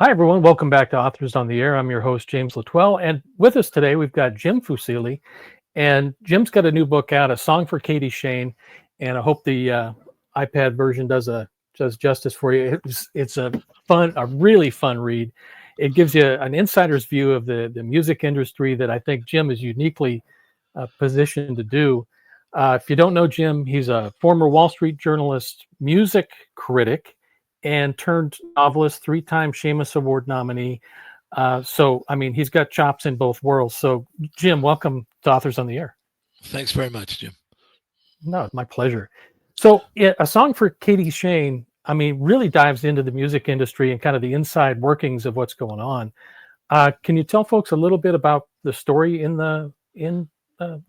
Hi, everyone. Welcome back to Authors on the Air. I'm your host, James Latwell. And with us today, we've got Jim Fusilli. And Jim's got a new book out, A Song for Katy, Shayne. And I hope the iPad version does justice for you. It's a really fun read. It gives you an insider's view of the music industry that I think Jim is uniquely positioned to do. If you don't know Jim, he's a former Wall Street journalist, music critic, and turned novelist, three-time Shamus Award nominee. I mean, he's got chops in both worlds. So, Jim, welcome to Authors on the Air. Thanks very much, Jim. No, my pleasure. So, A Song for Katy, Shayne, I mean, really dives into the music industry and kind of the inside workings of what's going on. Can you tell folks a little bit about the story in the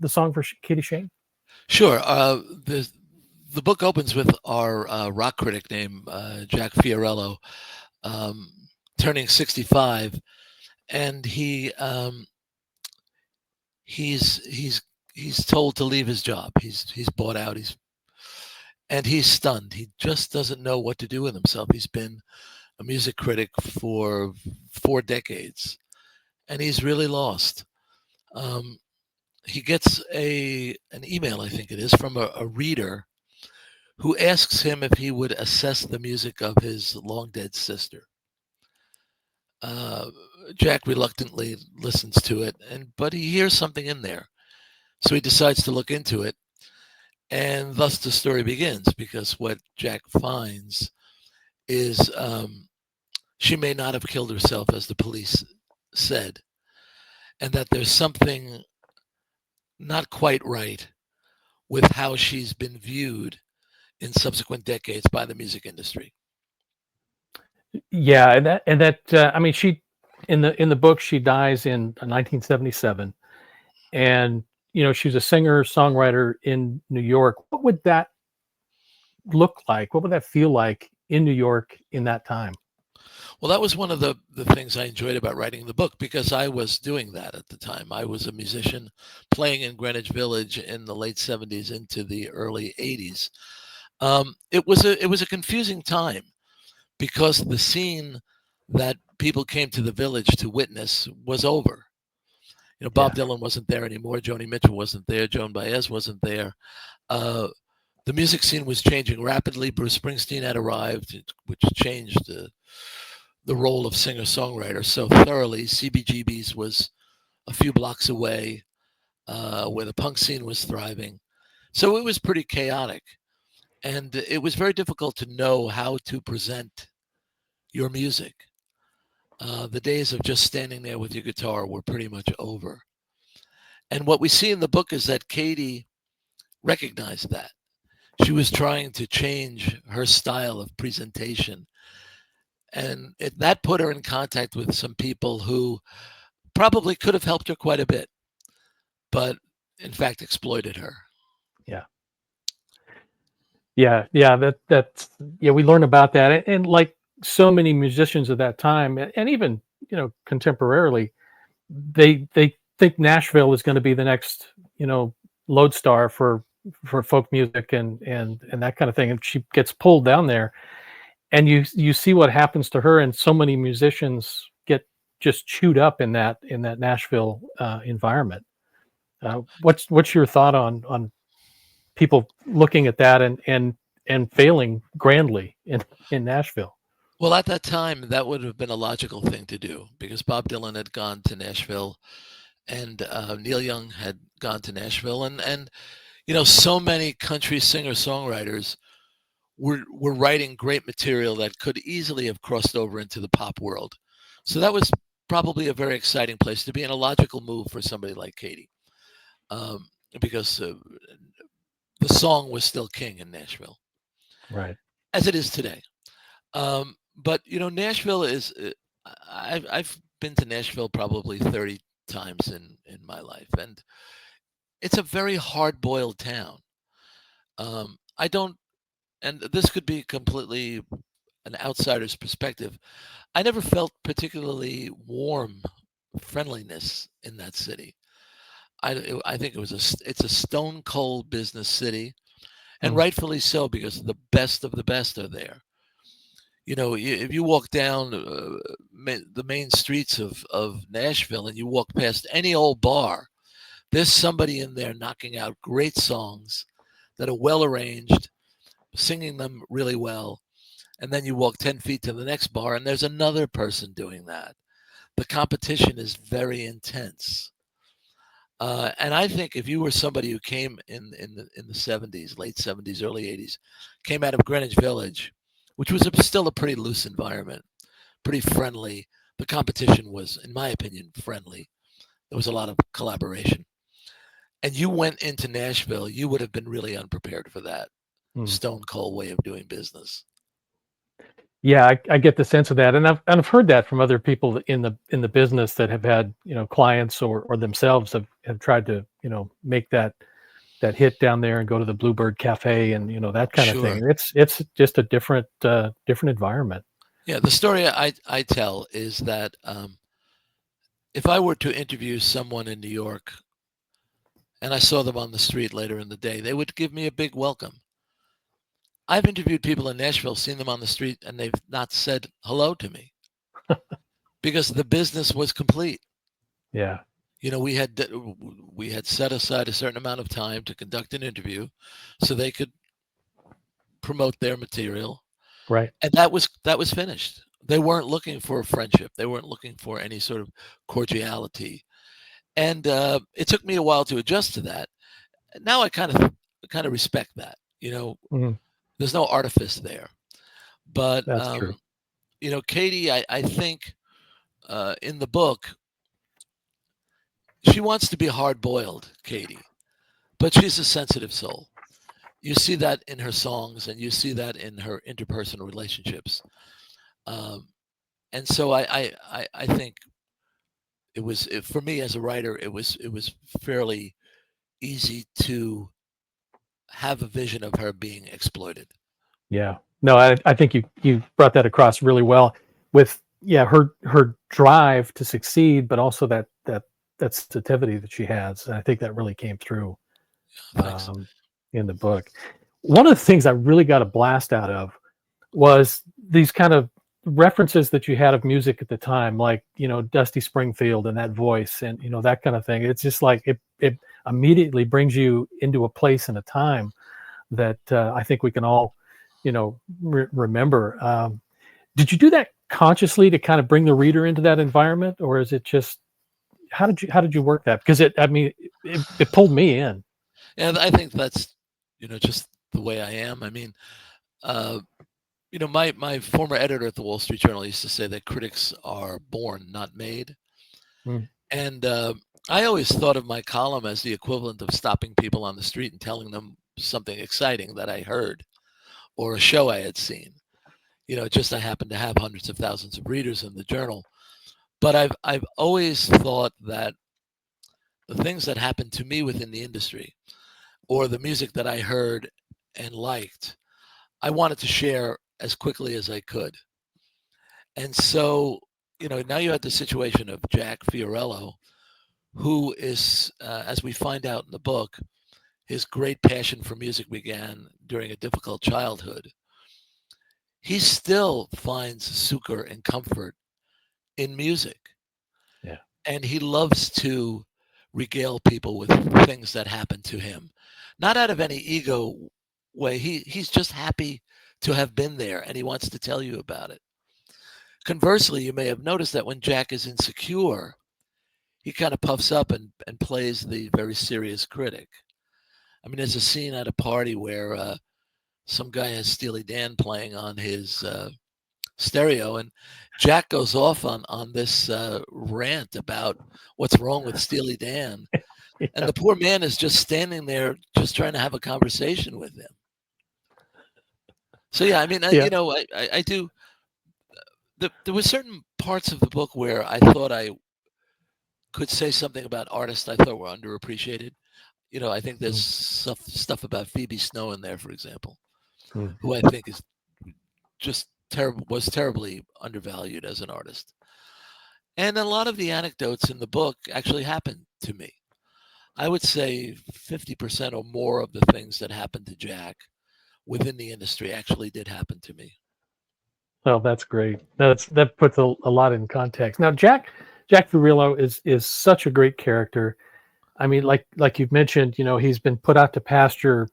Song for Katy, Shayne? Sure. The book opens with our rock critic named Jack Fiorello turning 65, and he's told to leave his job. He's bought out. He's stunned. He just doesn't know what to do with himself. He's been a music critic for 4 decades, and he's really lost. He gets an email, I think it is, from a reader who asks him if he would assess the music of his long dead sister. Jack reluctantly listens to it, but he hears something in there, so he decides to look into it, and thus the story begins. Because what Jack finds is she may not have killed herself, as the police said, and that there's something not quite right with how she's been viewed in subsequent decades by the music industry. Yeah, I mean, she in the book she dies in 1977, and she's a singer songwriter in New York. What would that look like? What would that feel like in New York in that time? Well, that was one of the things I enjoyed about writing the book, because I was doing that at the time. I was a musician playing in Greenwich Village in the late 70s into the early 80s. It was a confusing time, because the scene that people came to the village to witness was over. Bob Dylan wasn't there anymore. Joni Mitchell wasn't there. Joan Baez wasn't there. The music scene was changing rapidly. Bruce Springsteen had arrived, which changed the role of singer-songwriter so thoroughly. CBGB's was a few blocks away, where the punk scene was thriving. So it was pretty chaotic. And it was very difficult to know how to present your music. The days of just standing there with your guitar were pretty much over. And what we see in the book is that Katy recognized that. She was trying to change her style of presentation. And that put her in contact with some people who probably could have helped her quite a bit, but in fact exploited her. Yeah. We learn about that, and like so many musicians of that time, and even contemporarily, they think Nashville is going to be the next lodestar for folk music and that kind of thing, and she gets pulled down there, and you see what happens to her, and so many musicians get just chewed up in that Nashville environment. What's your thought on people looking at that and failing grandly in Nashville? Well, at that time, that would have been a logical thing to do, because Bob Dylan had gone to Nashville, and Neil Young had gone to Nashville, and so many country singer-songwriters were writing great material that could easily have crossed over into the pop world. So that was probably a very exciting place to be, and a logical move for somebody like Katy, because the song was still king in Nashville, Right. as it is today. But Nashville is. I've been to Nashville probably 30 times in my life, and it's a very hard-boiled town. I don't, and this could be completely an outsider's perspective. I never felt particularly warm friendliness in that city. I think it's a stone cold business city, and rightfully so, because the best of the best are there. if you walk down the main streets of Nashville and you walk past any old bar, there's somebody in there knocking out great songs that are well arranged, singing them really well. And then you walk 10 feet to the next bar and there's another person doing that. The competition is very intense. And I think if you were somebody who came in the 70s, late 70s, early 80s, came out of Greenwich Village, which was still a pretty loose environment, pretty friendly. The competition was, in my opinion, friendly. There was a lot of collaboration. And you went into Nashville, you would have been really unprepared for that stone cold way of doing business. Yeah, I get the sense of that, and I've heard that from other people in the business that have had clients or themselves have tried to make that hit down there and go to the Bluebird Cafe and that kind of Sure. thing. It's just a different environment. Yeah, the story I tell is that if I were to interview someone in New York and I saw them on the street later in the day, they would give me a big welcome. I've interviewed people in Nashville, seen them on the street, and they've not said hello to me because the business was complete. Yeah. We had set aside a certain amount of time to conduct an interview so they could promote their material. Right. And that was finished. They weren't looking for a friendship. They weren't looking for any sort of cordiality. And it took me a while to adjust to that. Now I kind of respect that. There's no artifice there. But That's true. Katy, I think in the book, she wants to be hard-boiled, Katy, but she's a sensitive soul. You see that in her songs, and you see that in her interpersonal relationships. And so I think for me as a writer, it was fairly easy to have a vision of her being exploited. Yeah. No, I think you brought that across really well with her drive to succeed, but also that sensitivity that she has. And I think that really came through in the book. One of the things I really got a blast out of was these kind of references that you had of music at the time, like Dusty Springfield and that voice and that kind of thing. It's just like it immediately brings you into a place and a time that I think we can all remember. Did you do that consciously to kind of bring the reader into that environment, or is it just how did you work that? Because it pulled me in. And I think that's just the way I am. I mean, my former editor at the Wall Street Journal used to say that critics are born, not made. And I always thought of my column as the equivalent of stopping people on the street and telling them something exciting that I heard or a show I had seen. Just I happen to have hundreds of thousands of readers in the journal. But I've always thought that the things that happened to me within the industry or the music that I heard and liked, I wanted to share as quickly as I could. And so, now you have the situation of Jack Fiorello, who is, as we find out in the book, his great passion for music began during a difficult childhood. He still finds succor and comfort in music. Yeah. And he loves to regale people with things that happened to him. Not out of any ego way. He's just happy to have been there and he wants to tell you about it. Conversely, you may have noticed that when Jack is insecure, he kind of puffs up and plays the very serious critic. I mean, there's a scene at a party where some guy has Steely Dan playing on his stereo, and Jack goes off on this rant about what's wrong with Steely Dan. Yeah. And the poor man is just standing there just trying to have a conversation with him. So, yeah, I mean, I do. There were certain parts of the book where I thought I could say something about artists I thought were underappreciated. I think there's stuff about Phoebe Snow in there, for example, who I think is just was terribly undervalued as an artist. And a lot of the anecdotes in the book actually happened to me. I would say 50% or more of the things that happened to Jack within the industry actually did happen to me. Oh, that's great. That puts a lot in context. Now, Jack Furillo is such a great character. I mean, like you've mentioned, he's been put out to pasture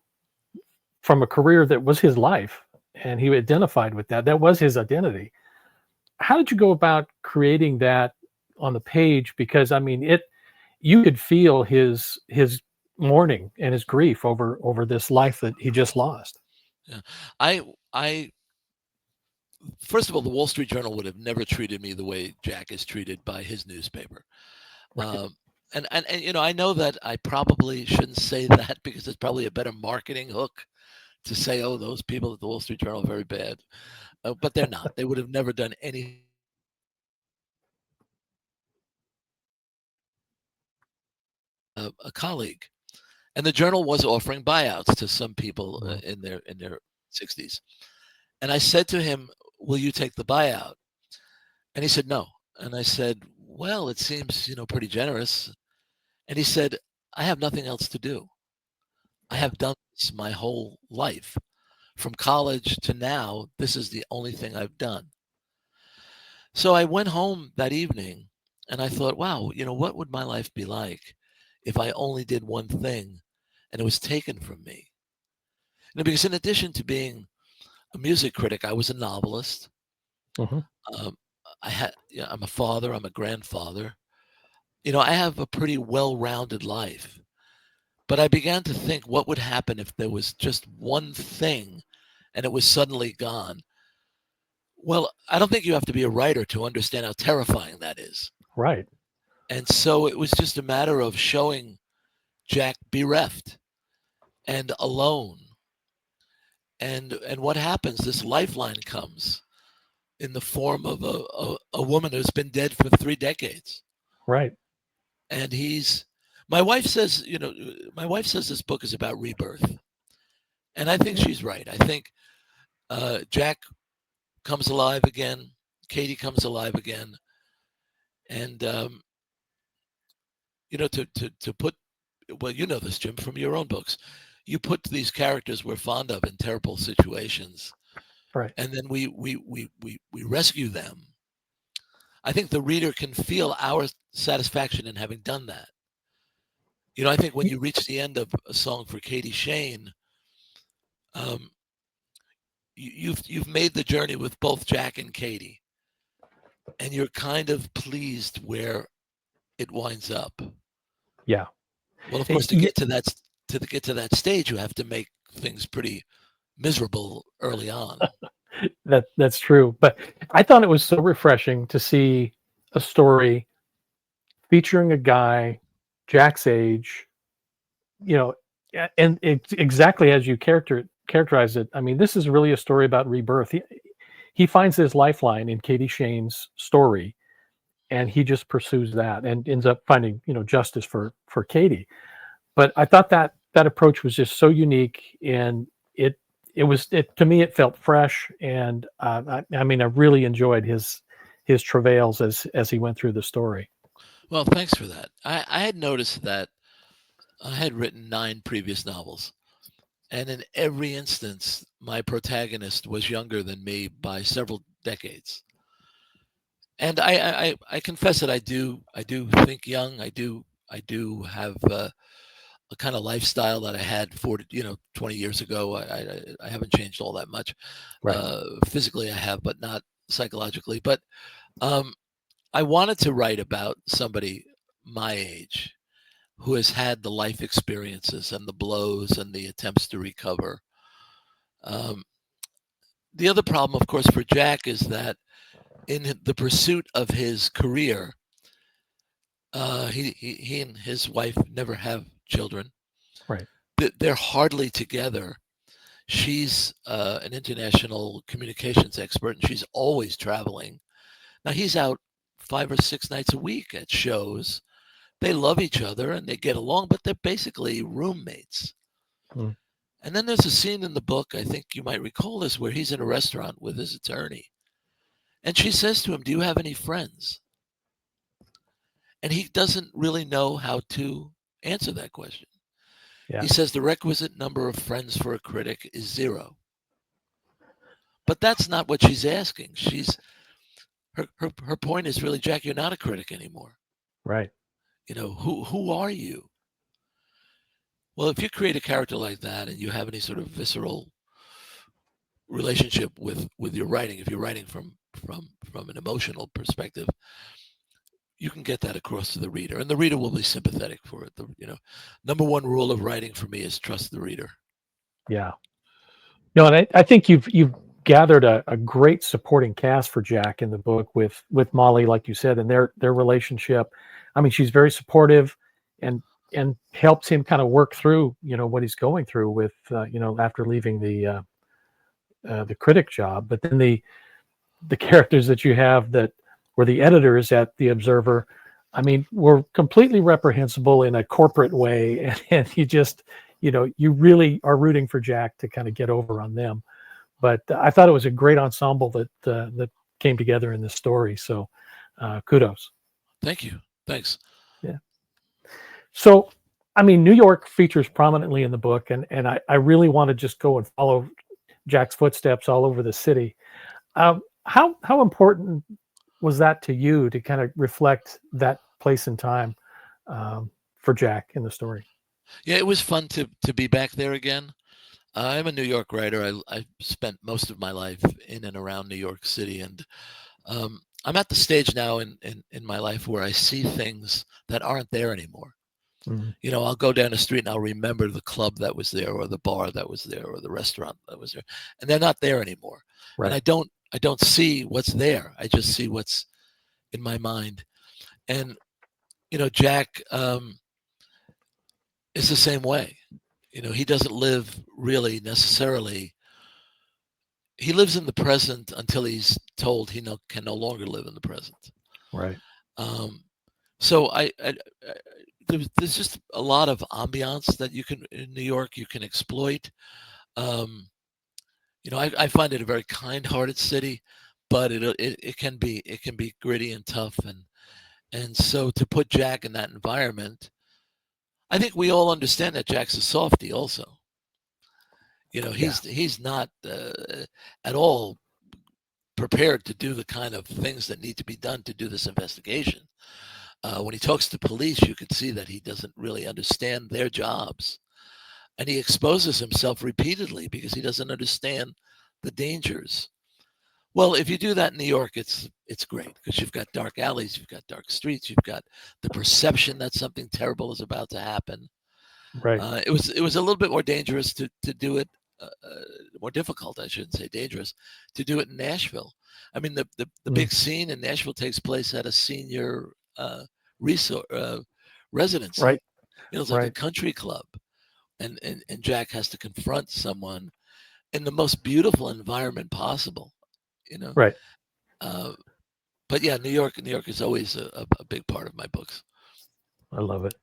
from a career that was his life, and he identified with that. That was his identity. How did you go about creating that on the page? Because I mean, you could feel his mourning and his grief over this life that he just lost. Yeah. I first of all, the Wall Street Journal would have never treated me the way Jack is treated by his newspaper. Right. And I know that I probably shouldn't say that because it's probably a better marketing hook to say, oh, those people at the Wall Street Journal are very bad. But they're not. They would have never done any a colleague. And the Journal was offering buyouts to some people Mhm. in their 60s. And I said to him, "Will you take the buyout?" And he said, "No." And I said, "Well, it seems, pretty generous." And he said, "I have nothing else to do. I Yeah. have done this my whole life. From college to now, this is the only thing I've done." So I went home that evening and I thought, wow, what would my life be like if I only did one thing and it was taken from me? Because in addition to being a music critic, I was a novelist. Hmm. Um, I'm a father, I'm a grandfather. I have a pretty well-rounded life. But I began to think what would happen if there was just one thing and it was suddenly gone. Well, I don't think you have to be a writer to understand how terrifying that is. Right. And so it was just a matter of showing Jack bereft and alone. And what happens? This lifeline comes in the form of a woman who's been dead for 3 decades. Right. And my wife says, my wife says this book is about rebirth. And I think she's right. I think Jack comes alive again. Katy comes alive again. And, to put, well, you know this, Jim, from your own books. You put these characters we're fond of in terrible situations, Right. and then we rescue them. I think the reader can feel our satisfaction in having done that. I think when Y- you reach the end of A Song for Katy Shayne, um, you've made the journey with both Jack and Katy, and you're kind of pleased where it winds up. Yeah. Well, of Eh, course, ye- to get to that stage, you have to make things pretty miserable early on. that's true. But I thought it was so refreshing to see a story featuring a guy Jack's age, and it's exactly as you characterize it. I mean, this is really a story about rebirth. He finds his lifeline in Katy Shayne's story, and he just pursues that and ends up finding justice for Katy. But I thought that approach was just so unique, and it to me it felt fresh, and I mean I really enjoyed his travails as he went through the story. Well, thanks for that. I had noticed that I had written 9 previous novels, and in every instance, my protagonist was younger than me by several decades. And I confess that I do think young. I do have a kind of lifestyle that I had 20 years ago. I haven't changed all that much. Right. Physically, I have, but not psychologically. But um, I wanted to write about somebody my age who has had the life experiences and the blows and the attempts to recover. Um, the other problem, of course, for Jack is that in the pursuit of his career, he and his wife never have children. Right. They're hardly together. She's an international communications expert, and she's always traveling. Now he's out 5 or 6 nights a week at shows. They love each other and they get along, but they're basically roommates. Mm. And then there's a scene in the book, I think you might recall this, where he's in a restaurant with his attorney. And she says to him, "Do you have any friends?" And he doesn't really know how to answer that question. He Yeah. says the requisite number of friends for a critic is 0. But But that's not what she's asking. Her point is really, Jack, you're not a critic anymore. Right. Who are you? Well, if you create a character like that and you have any sort of visceral relationship with your writing, if you're writing from an emotional perspective, you can get that across to the reader, and the reader will be sympathetic for it. Number one rule of writing for me is trust the reader. Yeah. No, and I think you've gathered a great supporting cast for Jack in the book with Molly, like you said, and their relationship. I mean, she's very supportive and helps him kind of work through, what he's going through with, after leaving the critic job. But then the characters that you have that were the editors at the Observer, I mean, were completely reprehensible in a corporate way, and you just, you really are rooting for Jack to kind of get over on them. But I thought it was a great ensemble that came together in this story. So kudos. Thank you. Thanks. Yeah. So, I mean, New York features prominently in the book, and I really want to just go and follow Jack's footsteps all over the city. How important was that to you to kind of reflect that place and time for Jack in the story? Yeah, it was fun to be back there again. I'm a New York writer. I spent most of my life in and around New York City, and I'm at the stage now in my life where I see things that aren't there anymore. Mm-hmm. I'll go down the street and I'll remember the club that was there, or the bar that was there, or the restaurant that was there, and they're not there anymore. Right. And I don't see what's there. I just see what's in my mind. And Jack is the same way. He doesn't live really necessarily. He lives in the present until he's told he can no longer live in the present. Right. So there's just a lot of ambiance that you can in New York you can exploit. I find it a very kind-hearted city, but it can be gritty and tough, and so to put Jack in that environment, I think we all understand that Jack's a softie also. He's not at all prepared to do the kind of things that need to be done to do this investigation. When he talks to police, you can see that he doesn't really understand their jobs. And he exposes himself repeatedly because he doesn't understand the dangers. Well, if you do that in New York, it's great because you've got dark alleys, you've got dark streets, you've got the perception that something terrible is about to happen. Right. It was a little bit more dangerous to do it, more difficult, I shouldn't say dangerous, to do it in Nashville. I mean, the big scene in Nashville takes place at a senior residency. Right. It's like a country club. And Jack has to confront someone in the most beautiful environment possible, Right. But yeah, New York is always a big part of my books. I love it.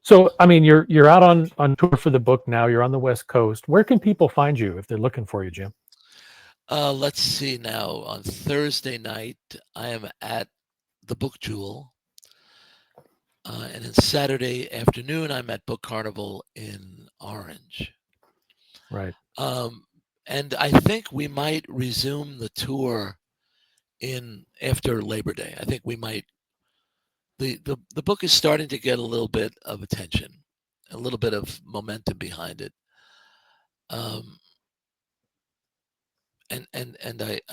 So, I mean, you're out on tour for the book now. You're on the West Coast. Where can people find you if they're looking for you, Jim? Let's see now. On Thursday night, I am at the Book Jewel. And then Saturday afternoon, I'm at Book Carnival in Orange. Right. And I think we might resume the tour after Labor Day. I think we might. The book is starting to get a little bit of attention, a little bit of momentum behind it. And I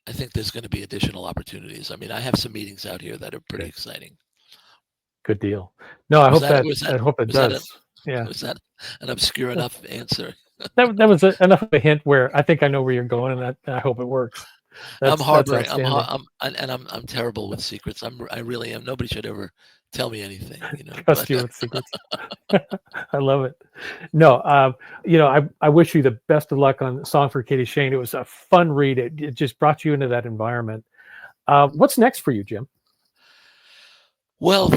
think there's going to be additional opportunities. I mean, I have some meetings out here that are pretty exciting. Good deal. No, I hope it does. Yeah. Was that an obscure enough answer? that was enough of a hint where I think I know where you're going, and I hope it works. I'm harboring. I'm terrible with secrets. I really am. Nobody should ever tell me anything. Trust you with secrets. I love it. No, I wish you the best of luck on Song for Katy Shayne. It was a fun read. It just brought you into that environment. What's next for you, Jim? Well,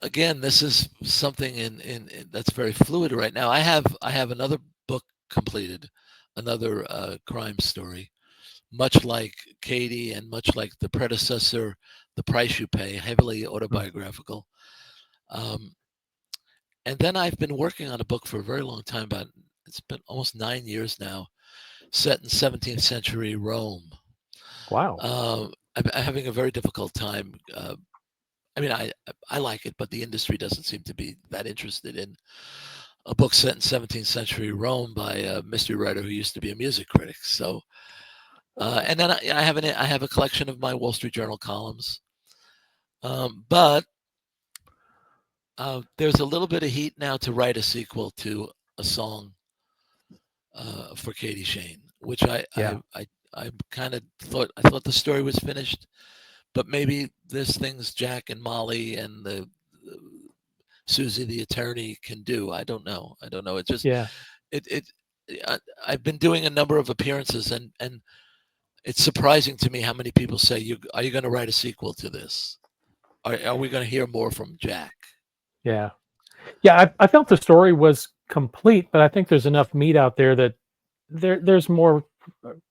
again, this is something in that's very fluid right now. I have another book completed, another crime story, much like Katy and much like the predecessor, The Price You Pay, heavily autobiographical. And then I've been working on a book for a very long time, it's been almost 9 years now, set in 17th century Rome. Wow. I'm having a very difficult time. I mean, I like it, but the industry doesn't seem to be that interested in a book set in 17th century Rome by a mystery writer who used to be a music critic. So, and then I have a collection of my Wall Street Journal columns, but there's a little bit of heat now to write a sequel to a song for Katy Shayne, which I kind of thought the story was finished, but maybe there's things Jack and Molly and the Susie the attorney can do. I don't know. It just it I've been doing a number of appearances, and it's surprising to me how many people say, are you going to write a sequel to this? Are we going to hear more from Jack? Yeah. I felt the story was complete, but I think there's enough meat out there that there's more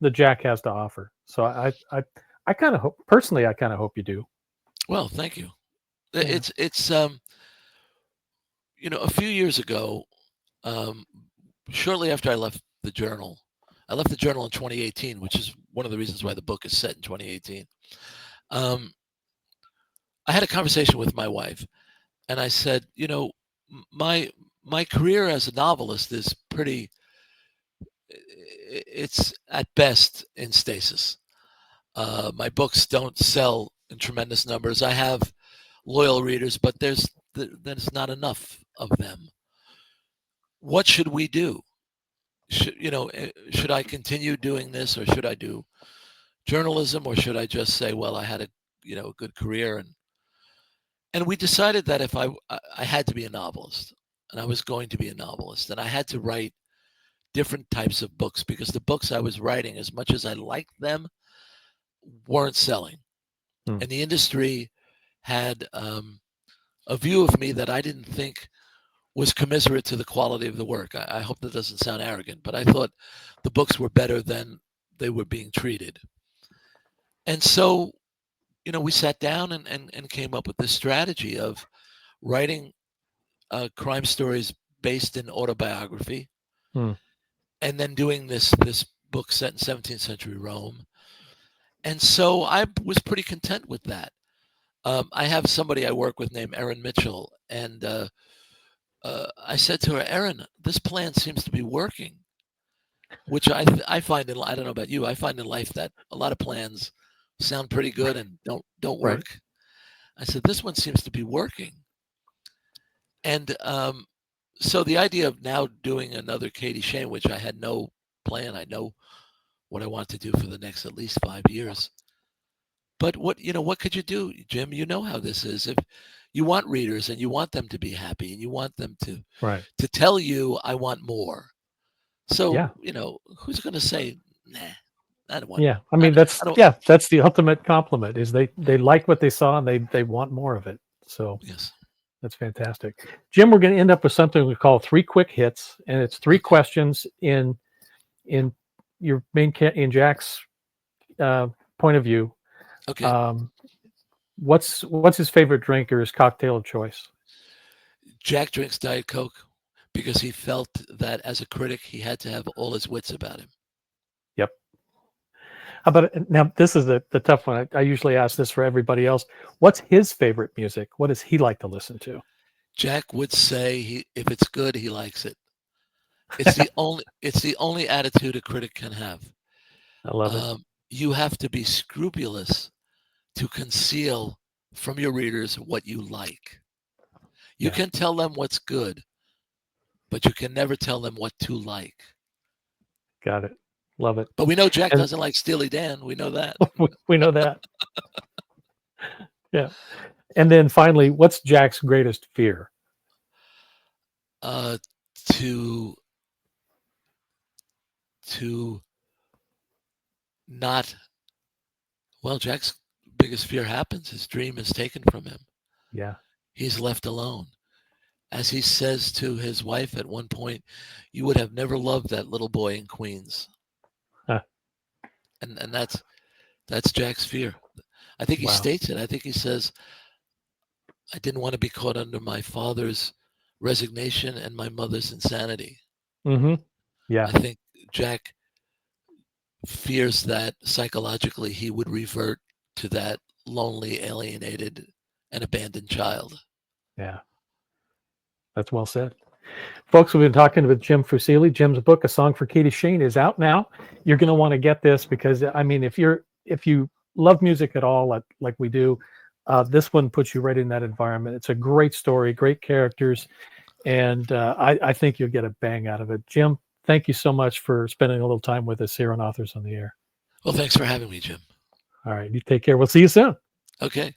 that Jack has to offer. So I kind of hope, personally, I kind of hope you do. Well, thank you. Yeah. It's a few years ago, shortly after I left the Journal in 2018, which is one of the reasons why the book is set in 2018. I had a conversation with my wife, and I said, my career as a novelist is it's at best in stasis. My books don't sell in tremendous numbers. I have loyal readers, but there's not enough of them. What should we do? Should I continue doing this, or should I do journalism, or should I just say, well, I had a good career, and we decided that if I had to be a novelist, and I was going to be a novelist, and I had to write different types of books, because the books I was writing, as much as I liked them, weren't selling. And the industry had a view of me that I didn't think was commiserate to the quality of the work. I hope that doesn't sound arrogant, but I thought the books were better than they were being treated. And so, we sat down and came up with this strategy of writing crime stories based in autobiography, and then doing this book set in 17th century Rome. And so I was pretty content with that. I have somebody I work with named Erin Mitchell, and I said to her, Erin, this plan seems to be working, which I find in, I don't know about you, I find in life that a lot of plans sound pretty good and don't work. Right. I said, this one seems to be working. And so the idea of now doing another Katy Shayne, which I had no plan, I know what I want to do for the next at least 5 years. But what could you do, Jim? You know how this is. If you want readers and you want them to be happy and you want them to tell you, I want more. So, who's going to say, nah, I don't want. Yeah. I mean, that's the ultimate compliment is they like what they saw and they want more of it. So yes, that's fantastic. Jim, we're going to end up with something we call 3 quick hits, and it's 3 questions in your in Jack's point of view. Okay. What's his favorite drink or his cocktail of choice? Jack drinks Diet Coke because he felt that as a critic he had to have all his wits about him. Yep. How about now? This is the tough one. I usually ask this for everybody else. What's his favorite music? What does he like to listen to? Jack would say if it's good, he likes it. It's the only attitude a critic can have. I love it. You have to be scrupulous to conceal from your readers what you like. You can tell them what's good, but you can never tell them what to like. Got it. Love it. But we know Jack doesn't like Steely Dan. We know that. We know that. Yeah. And then finally, what's Jack's greatest fear? To not. Well, Jack's biggest fear happens. His dream is taken from him. Yeah. He's left alone. As he says to his wife at one point, you would have never loved that little boy in Queens. Huh. And that's Jack's fear. I think he states it. I think he says, I didn't want to be caught under my father's resignation and my mother's insanity. Mm-hmm. Yeah. I think Jack fears that psychologically he would revert to that lonely, alienated, and abandoned child. Yeah, that's well said. Folks, we've been talking with Jim Fusilli. Jim's book, A Song for Katy Shayne, is out now. You're going to want to get this because, I mean, if you love music at all, like we do, this one puts you right in that environment. It's a great story, great characters, and I think you'll get a bang out of it. Jim, thank you so much for spending a little time with us here on Authors on the Air. Well, thanks for having me, Jim. All right, you take care. We'll see you soon. Okay.